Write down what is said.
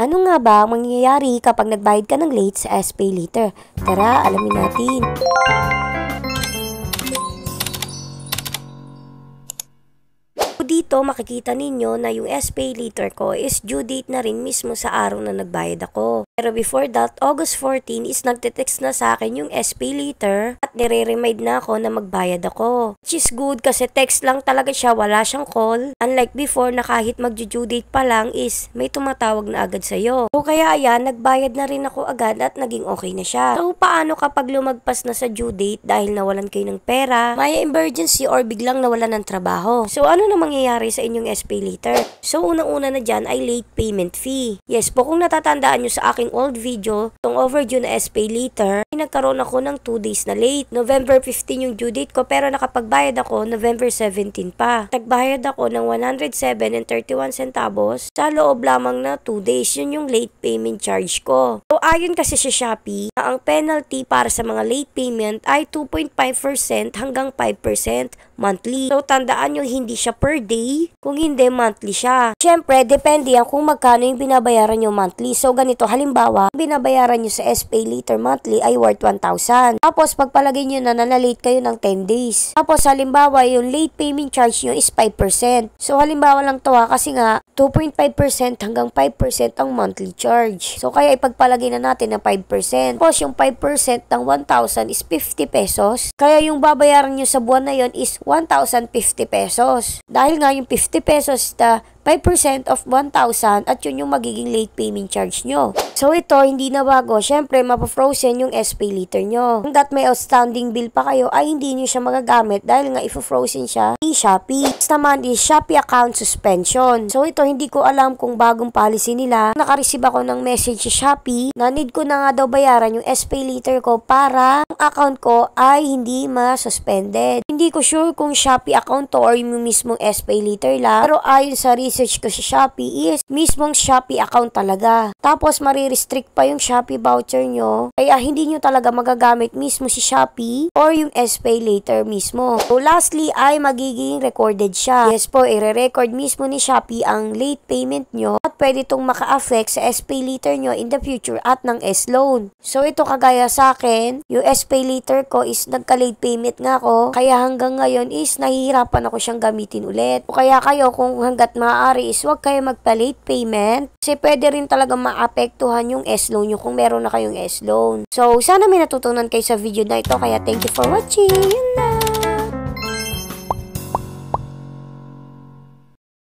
Ano nga ba ang mangyayari kapag nagbayad ka ng late sa SPayLater? Tara, alamin natin. Dito makikita ninyo na yung SPayLater ko is due date na rin mismo sa araw na nagbayad ako. Pero before that, August 14 is nagte-text na sa akin yung SPayLater at nire-remind na ako na magbayad ako. Which is good kasi text lang talaga siya, wala siyang call. Unlike before na kahit mag-due date pa lang is may tumatawag na agad sa'yo. So kaya ayan, nagbayad na rin ako agad at naging okay na siya. So paano kapag lumagpas na sa due date dahil nawalan kayo ng pera, may emergency or biglang nawalan ng trabaho? So ano na mangyayari sa inyong SPayLater? So unang-una na dyan ay late payment fee. Yes po, kung natatandaan nyo sa aking old video, itong overdue na SPayLater, nagkaroon ako ng 2 days na late. November 15 yung due date ko pero nakapagbayad ako November 17 pa. Nagbayad ako ng 107.31 centavos sa loob lamang na 2 days. Yun yung late payment charge ko. So ayon kasi sa Shopee, ang penalty para sa mga late payment ay 2.5% hanggang 5% monthly. So tandaan nyo, hindi siya per day, kung hindi monthly siya. Syempre, depende yan kung magkano yung binabayaran nyo monthly. So ganito, halimbawa, binabayaran nyo sa SPayLater monthly ay worth 1,000. Tapos pagpalagay nyo na late kayo ng 10 days. Tapos halimbawa, yung late payment charge nyo is 5%. So halimbawa lang to kasi nga 2.5% hanggang 5% ang monthly charge. So kaya ipagpalagay na natin na 5%. Tapos yung 5% ng 1,000 is 50 pesos. Kaya yung babayaran nyo sa buwan na yon is 1,050 pesos. Dahil nga yung 50 pesos na 5% of 1,000 at yun yung magiging late payment charge nyo. So ito, hindi na bago. Syempre, mapafrozen yung SPayLater nyo. Hanggat may outstanding bill pa kayo, ay hindi nyo siya magagamit dahil nga ifo-frozen siya ni Shopee. Next naman is Shopee account suspension. So ito, hindi ko alam kung bagong policy nila. Nakareceive ako ng message sa Shopee na need ko na nga daw bayaran yung SPayLater ko para ang account ko ay hindi ma-suspended. Hindi ko sure kung Shopee account to or yung mismong SPayLater lang. Pero ayon sa research ko sa Shopee is mismong Shopee account talaga. Tapos marirestrict pa yung Shopee voucher nyo. Kaya hindi nyo talaga magagamit mismo si Shopee or yung SPayLater mismo. So lastly ay magiging recorded siya. Yes po, i-record mismo ni Shopee ang late payment nyo at pwede itong maka-affect sa SPayLater nyo in the future at ng S-loan. So ito kagaya sa akin, yung SPayLater ko is nagka-late payment nga ako. Kaya hanggang ngayon is nahihirapan ako siyang gamitin ulit. O kaya kayo kung hanggat maaari is huwag kayo magpa-late payment kasi pwede rin talaga maapektuhan yung S-loan nyo kung meron na kayong S-loan. So sana may natutunan kayo sa video na ito kaya thank you for watching. Yun lang.